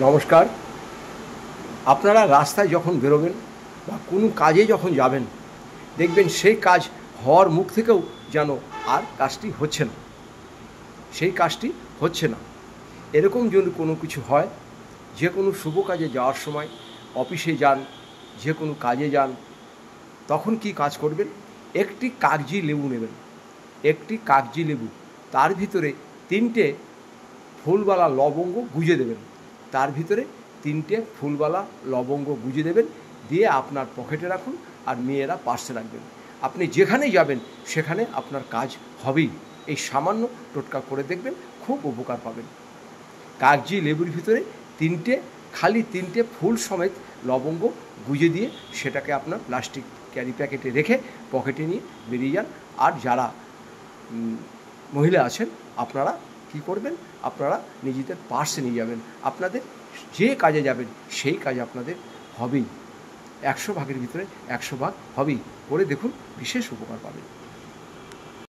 নমস্কার। আপনারা রাস্তায় যখন বেরোবেন বা কোনো কাজে যখন যাবেন, দেখবেন সেই কাজ হওয়ার মুখ থেকেও যেন আর কাজটি হচ্ছে না, সেই কাজটি হচ্ছে না। এরকম যদি কোনো কিছু হয়, যে কোনো শুভ কাজে যাওয়ার সময়, অফিসে যান, যে কোনো কাজে যান, তখন কি কাজ করবেন? একটি কাগজি লেবু নেবেন, একটি কাগজি লেবু, তার ভিতরে 3টে ফুলবালা লবঙ্গ গুঁজে দেবেন, তার ভিতরে 3টে ফুলবালা লবঙ্গ গুঁজে দেবেন, দিয়ে আপনার পকেটে রাখুন আর মেয়েরা পার্সে রাখবেন। আপনি যেখানেই যাবেন সেখানে আপনার কাজ হবেই। এই সামান্য টোটকা করে দেখবেন, খুব উপকার পাবেন। কাগজি লেবুর ভিতরে 3টে, খালি 3টে ফুল সমেত লবঙ্গ গুঁজে দিয়ে সেটাকে আপনার প্লাস্টিক ক্যারি প্যাকেটে রেখে পকেটে নিয়ে বেরিয়ে যান। আর যারা মহিলা আছেন, আপনারা কি করবেন? আপনারা নিজেদের পার্সে নিয়ে যাবেন। আপনাদের যে কাজে যাবেন সেই কাজ আপনাদের হবেই। 100 ভাগের ভিতরে 100 ভাগ হবেই। করে দেখুন, বিশেষ উপকার পাবেন।